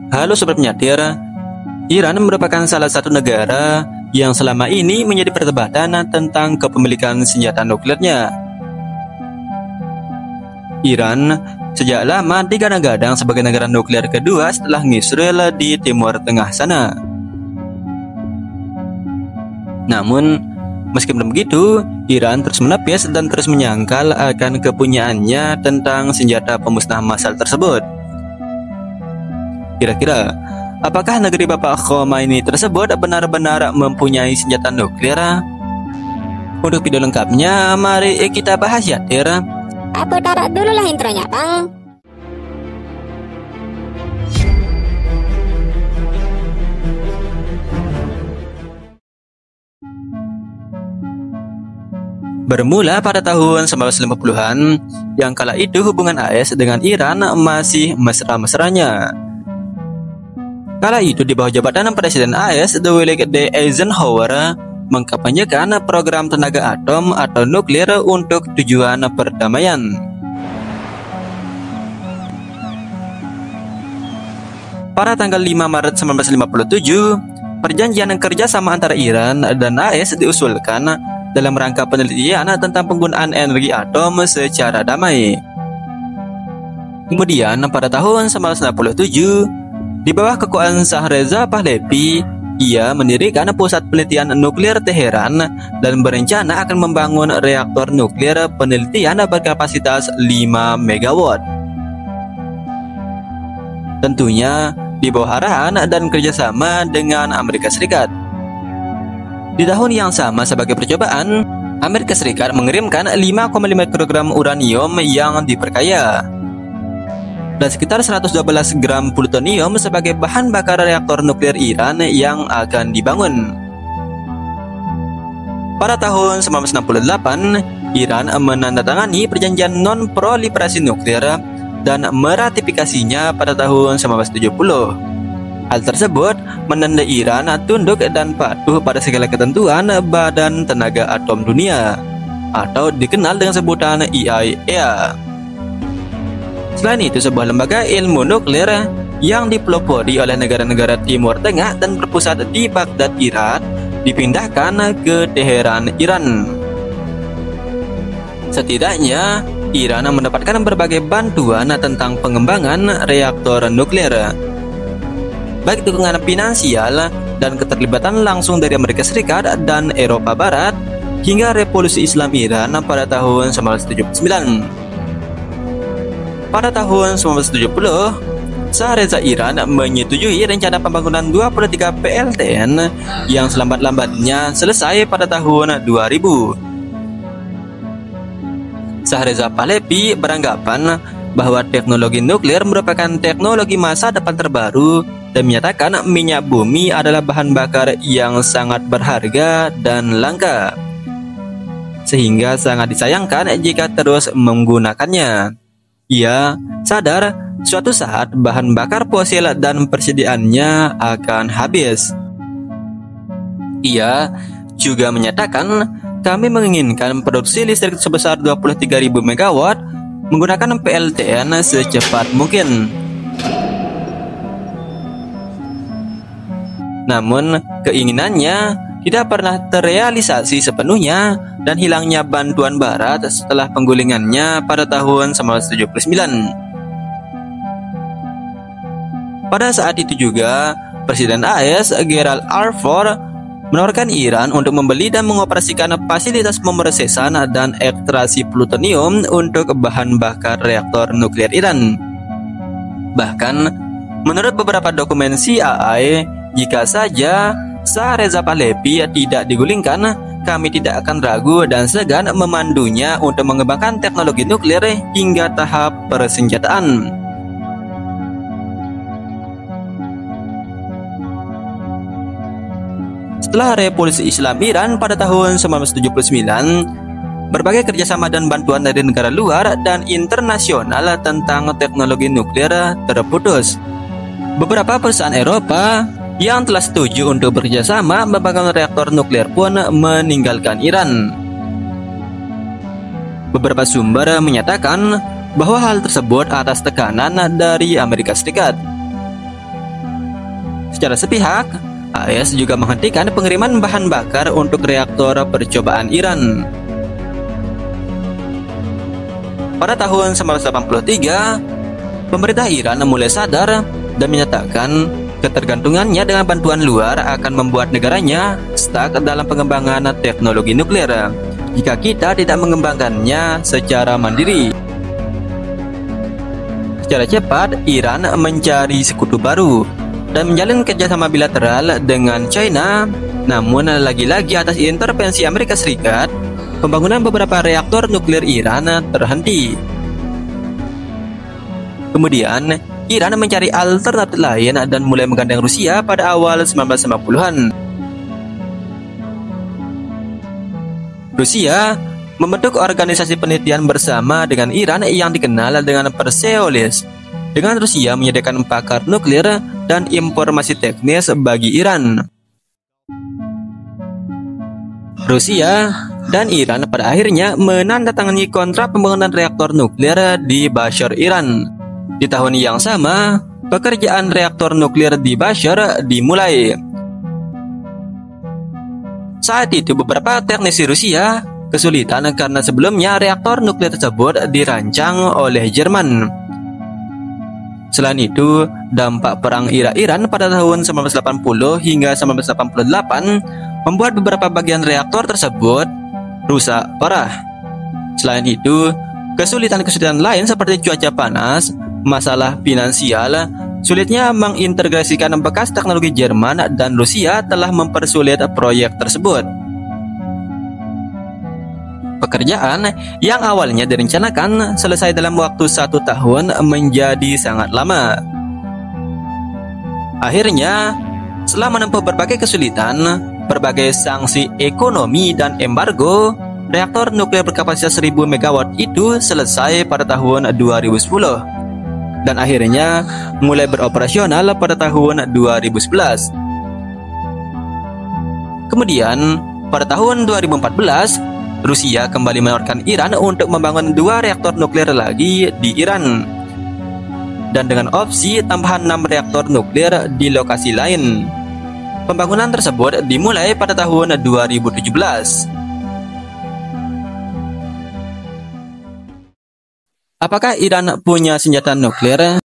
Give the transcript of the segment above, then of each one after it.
Halo Sobat Penyatir, Iran merupakan salah satu negara yang selama ini menjadi perdebatan tentang kepemilikan senjata nuklirnya. Iran sejak lama digadang-gadang sebagai negara nuklir kedua setelah Israel di Timur Tengah sana. Namun, meskipun begitu, Iran terus menepis dan terus menyangkal akan kepunyaannya tentang senjata pemusnah massal tersebut. Kira-kira, apakah negeri Bapak Khomeini tersebut benar-benar mempunyai senjata nuklir? Untuk video lengkapnya, mari kita bahas ya, Tir. Aku taruh dulu lah intronya, Bang. Bermula pada tahun 1950-an, yang kala itu hubungan AS dengan Iran masih mesra-mesranya. Kala itu di bawah jabatan Presiden AS Dwight D. Eisenhower mengkampanyekan program tenaga atom atau nuklir untuk tujuan perdamaian. Pada tanggal 5 Maret 1957, perjanjian kerjasama antara Iran dan AS diusulkan dalam rangka penelitian tentang penggunaan energi atom secara damai. Kemudian pada tahun 1967, di bawah kekuasaan Shah Reza Pahlavi, ia mendirikan pusat penelitian nuklir Teheran dan berencana akan membangun reaktor nuklir penelitian berkapasitas 5 MW. Tentunya di bawah arahan dan kerjasama dengan Amerika Serikat. Di tahun yang sama sebagai percobaan, Amerika Serikat mengirimkan 5,5 kg uranium yang diperkaya dan sekitar 112 gram plutonium sebagai bahan bakar reaktor nuklir Iran yang akan dibangun. Pada tahun 1968, Iran menandatangani perjanjian non-proliferasi nuklir dan meratifikasinya pada tahun 1970. Hal tersebut menandai Iran tunduk dan patuh pada segala ketentuan Badan Tenaga Atom Dunia atau dikenal dengan sebutan IAEA. Selain itu, sebuah lembaga ilmu nuklir yang dipelopori oleh negara-negara Timur Tengah dan berpusat di Baghdad, Irak, dipindahkan ke Teheran, Iran. Setidaknya, Iran mendapatkan berbagai bantuan tentang pengembangan reaktor nuklir, baik dukungan finansial dan keterlibatan langsung dari Amerika Serikat dan Eropa Barat hingga Revolusi Islam Iran pada tahun 1979. Pada tahun 1970, Shah Reza Iran menyetujui rencana pembangunan 23 PLTN yang selambat-lambatnya selesai pada tahun 2000. Shah Reza Pahlavi beranggapan bahwa teknologi nuklir merupakan teknologi masa depan terbaru dan menyatakan minyak bumi adalah bahan bakar yang sangat berharga dan langka, sehingga sangat disayangkan jika terus menggunakannya. Ia sadar suatu saat bahan bakar fosil dan persediaannya akan habis. Ia juga menyatakan, kami menginginkan produksi listrik sebesar 23.000 MW menggunakan PLTN secepat mungkin. Namun, keinginannya tidak pernah terrealisasi sepenuhnya dan hilangnya bantuan Barat setelah penggulingannya pada tahun 1979. Pada saat itu juga, Presiden AS Gerald R. Ford menawarkan Iran untuk membeli dan mengoperasikan fasilitas pemrosesan dan ekstraksi plutonium untuk bahan bakar reaktor nuklir Iran. Bahkan, menurut beberapa dokumen CIA, jika saja Shah Reza Pahlavi tidak digulingkan, kami tidak akan ragu dan segan memandunya untuk mengembangkan teknologi nuklir hingga tahap persenjataan. Setelah Revolusi Islam Iran pada tahun 1979, berbagai kerjasama dan bantuan dari negara luar dan internasional tentang teknologi nuklir terputus. Beberapa perusahaan Eropa yang telah setuju untuk bekerjasama membangun reaktor nuklir pun meninggalkan Iran. Beberapa sumber menyatakan bahwa hal tersebut atas tekanan dari Amerika Serikat. Secara sepihak, AS juga menghentikan pengiriman bahan bakar untuk reaktor percobaan Iran. Pada tahun 1983, pemerintah Iran mulai sadar dan menyatakan ketergantungannya dengan bantuan luar akan membuat negaranya stuck dalam pengembangan teknologi nuklir jika kita tidak mengembangkannya secara mandiri. Secara cepat, Iran mencari sekutu baru dan menjalin kerjasama bilateral dengan China. Namun lagi-lagi atas intervensi Amerika Serikat, pembangunan beberapa reaktor nuklir Iran terhenti. Kemudian, Iran mencari alternatif lain dan mulai menggandeng Rusia pada awal 1990-an. Rusia membentuk organisasi penelitian bersama dengan Iran yang dikenal dengan Perseolis, dengan Rusia menyediakan pakar nuklir dan informasi teknis bagi Iran. Rusia dan Iran pada akhirnya menandatangani kontrak pembangunan reaktor nuklir di Bashr, Iran. Di tahun yang sama, pekerjaan reaktor nuklir di Bashr dimulai. Saat itu beberapa teknisi Rusia kesulitan karena sebelumnya reaktor nuklir tersebut dirancang oleh Jerman. Selain itu, dampak perang Irak-Iran pada tahun 1980 hingga 1988 membuat beberapa bagian reaktor tersebut rusak parah. Selain itu, kesulitan-kesulitan lain seperti cuaca panas, masalah finansial, sulitnya mengintegrasikan bekas teknologi Jerman dan Rusia telah mempersulit proyek tersebut. Pekerjaan yang awalnya direncanakan selesai dalam waktu 1 tahun menjadi sangat lama. Akhirnya, setelah menempuh berbagai kesulitan, berbagai sanksi ekonomi dan embargo, reaktor nuklir berkapasitas 1000 MW itu selesai pada tahun 2010 dan akhirnya mulai beroperasional pada tahun 2011. Kemudian, pada tahun 2014, Rusia kembali menawarkan Iran untuk membangun 2 reaktor nuklir lagi di Iran, dan dengan opsi tambahan 6 reaktor nuklir di lokasi lain. Pembangunan tersebut dimulai pada tahun 2017. Apakah Iran punya senjata nuklir?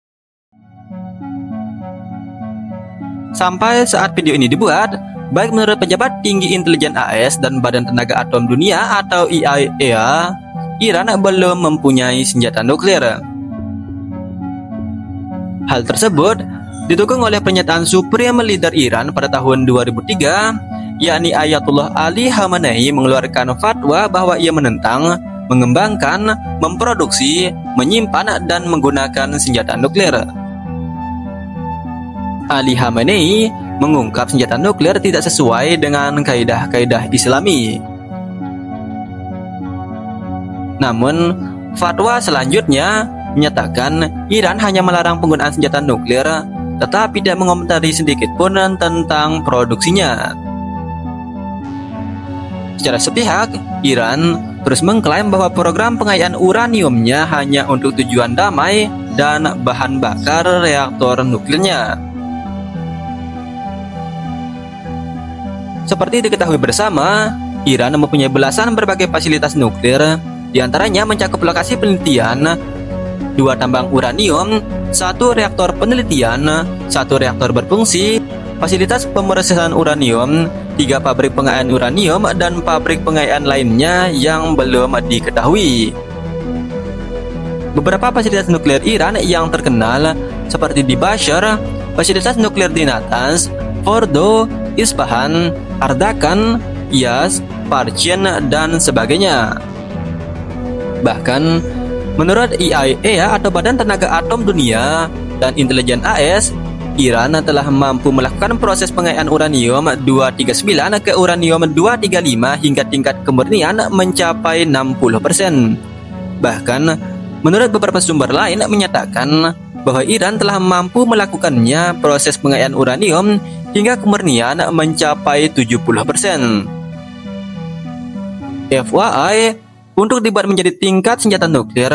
Sampai saat video ini dibuat, baik menurut pejabat tinggi intelijen AS dan Badan Tenaga Atom Dunia atau IAEA, Iran belum mempunyai senjata nuklir. Hal tersebut didukung oleh pernyataan Supreme Leader Iran pada tahun 2003, yakni Ayatollah Ali Khamenei mengeluarkan fatwa bahwa ia menentang, mengembangkan, memproduksi, menyimpan, dan menggunakan senjata nuklir. Ali Khamenei mengungkap senjata nuklir tidak sesuai dengan kaidah-kaidah Islami. Namun, fatwa selanjutnya menyatakan Iran hanya melarang penggunaan senjata nuklir, tetapi tidak mengomentari sedikit pun tentang produksinya. Secara sepihak, Iran terus mengklaim bahwa program pengayaan uraniumnya hanya untuk tujuan damai dan bahan bakar reaktor nuklirnya. Seperti diketahui bersama, Iran mempunyai belasan berbagai fasilitas nuklir, diantaranya mencakup lokasi penelitian, 2 tambang uranium, 1 reaktor penelitian, 1 reaktor berfungsi, fasilitas pemrosesan uranium, 3 pabrik pengayaan uranium, dan pabrik pengayaan lainnya yang belum diketahui. Beberapa fasilitas nuklir Iran yang terkenal seperti di Bashr, fasilitas nuklir di Natanz, Fordo, Isfahan, Ardakan, Yas, Parchin, dan sebagainya. Bahkan, menurut IAEA atau Badan Tenaga Atom Dunia dan intelijen AS, Iran telah mampu melakukan proses pengayaan uranium 239 ke uranium 235 hingga tingkat kemurnian mencapai 60%. Bahkan, menurut beberapa sumber lain menyatakan bahwa Iran telah mampu melakukannya proses pengayaan uranium hingga kemurnian mencapai 70%. FYI, untuk dibuat menjadi tingkat senjata nuklir,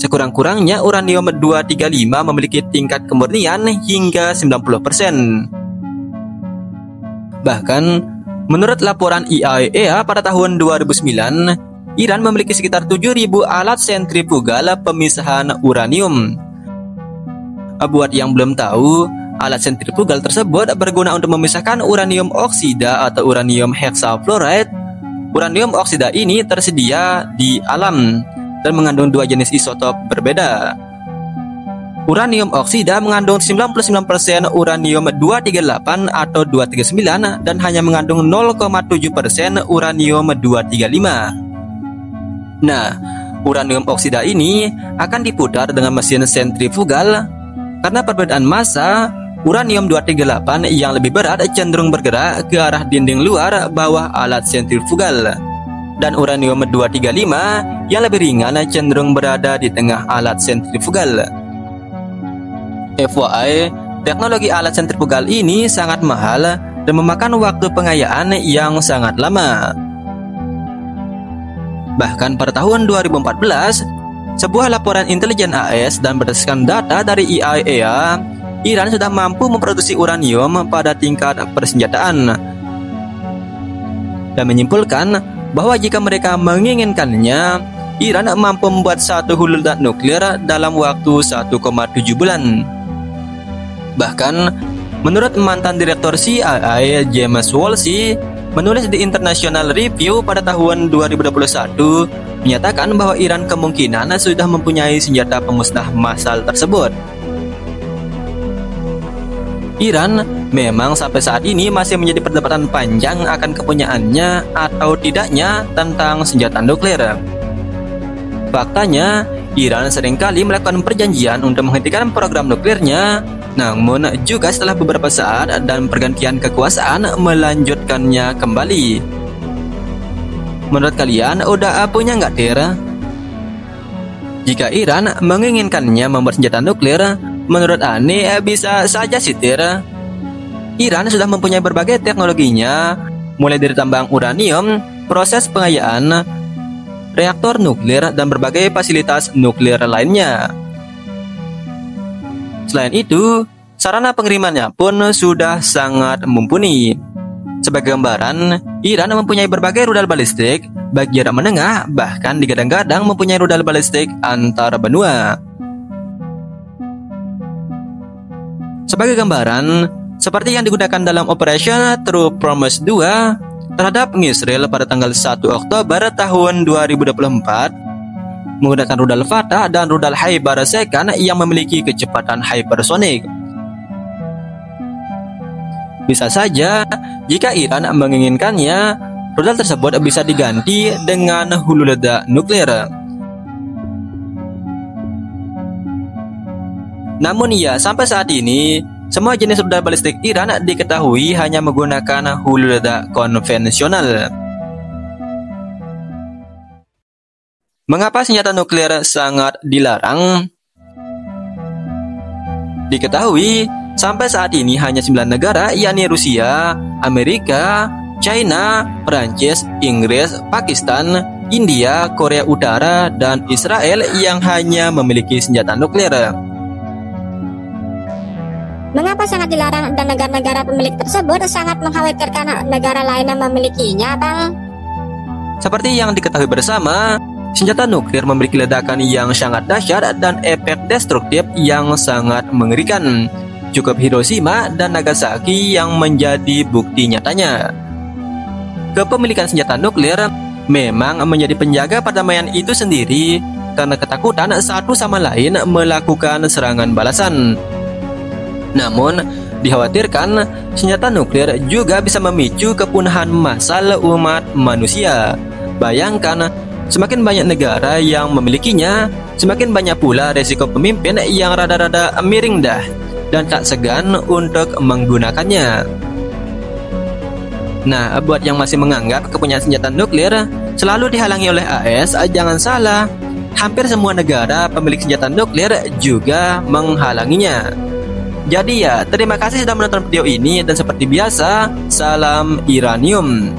sekurang-kurangnya uranium 235 memiliki tingkat kemurnian hingga 90%. Bahkan, menurut laporan IAEA pada tahun 2009, Iran memiliki sekitar 7.000 alat sentrifugal pemisahan uranium. Buat yang belum tahu, alat sentrifugal tersebut berguna untuk memisahkan uranium oksida atau uranium hexafluoride. Uranium oksida ini tersedia di alam dan mengandung dua jenis isotop berbeda. Uranium oksida mengandung 99% uranium-238 atau 239 dan hanya mengandung 0,7% uranium-235. Nah, uranium oksida ini akan diputar dengan mesin sentrifugal. Karena perbedaan massa, uranium-238 yang lebih berat cenderung bergerak ke arah dinding luar bawah alat sentrifugal, dan uranium-235 yang lebih ringan cenderung berada di tengah alat sentrifugal. FYI, teknologi alat sentrifugal ini sangat mahal dan memakan waktu pengayaan yang sangat lama. Bahkan pada tahun 2014, sebuah laporan intelijen AS dan berdasarkan data dari IAEA, Iran sudah mampu memproduksi uranium pada tingkat persenjataan dan menyimpulkan bahwa jika mereka menginginkannya, Iran mampu membuat satu hulu ledak nuklir dalam waktu 1,7 bulan. Bahkan, menurut mantan direktur CIA James Woolsey, menulis di International Review pada tahun 2021, menyatakan bahwa Iran kemungkinan sudah mempunyai senjata pemusnah massal tersebut. Iran memang sampai saat ini masih menjadi perdebatan panjang akan kepunyaannya atau tidaknya tentang senjata nuklir. Faktanya, Iran seringkali melakukan perjanjian untuk menghentikan program nuklirnya, namun juga setelah beberapa saat dan pergantian kekuasaan melanjutkannya kembali. Menurut kalian, udah punya nggak, Tir? Jika Iran menginginkannya membuat senjata nuklir, menurut Ani bisa saja sih, Tir. Iran sudah mempunyai berbagai teknologinya, mulai dari tambang uranium, proses pengayaan, reaktor nuklir, dan berbagai fasilitas nuklir lainnya. Selain itu, sarana pengirimannya pun sudah sangat mumpuni. Sebagai gambaran, Iran mempunyai berbagai rudal balistik, baik jarak menengah, bahkan digadang-gadang mempunyai rudal balistik antar benua. Sebagai gambaran, seperti yang digunakan dalam Operation True Promise 2 terhadap Israel pada tanggal 1 Oktober tahun 2024, menggunakan rudal Fatah dan rudal Hypersonic yang memiliki kecepatan hypersonik. Bisa saja, jika Iran menginginkannya, rudal tersebut bisa diganti dengan hulu ledak nuklir. Namun ya, sampai saat ini, semua jenis rudal balistik Iran diketahui hanya menggunakan hulu ledak konvensional. Mengapa senjata nuklir sangat dilarang? Diketahui, sampai saat ini hanya 9 negara, yakni Rusia, Amerika, China, Perancis, Inggris, Pakistan, India, Korea Utara, dan Israel yang hanya memiliki senjata nuklir. Mengapa sangat dilarang dan negara-negara pemilik tersebut sangat mengkhawatirkan negara lain yang memilikinya, Bang? Seperti yang diketahui bersama, senjata nuklir memiliki ledakan yang sangat dahsyat dan efek destruktif yang sangat mengerikan. Cukup Hiroshima dan Nagasaki yang menjadi bukti nyatanya. Kepemilikan senjata nuklir memang menjadi penjaga perdamaian itu sendiri karena ketakutan satu sama lain melakukan serangan balasan. Namun, dikhawatirkan senjata nuklir juga bisa memicu kepunahan massal umat manusia. Bayangkan, semakin banyak negara yang memilikinya, semakin banyak pula resiko pemimpin yang rada-rada miring dah dan tak segan untuk menggunakannya. Nah, buat yang masih menganggap kepunyaan senjata nuklir selalu dihalangi oleh AS, jangan salah. Hampir semua negara pemilik senjata nuklir juga menghalanginya. Jadi ya, terima kasih sudah menonton video ini dan seperti biasa, salam Iranium.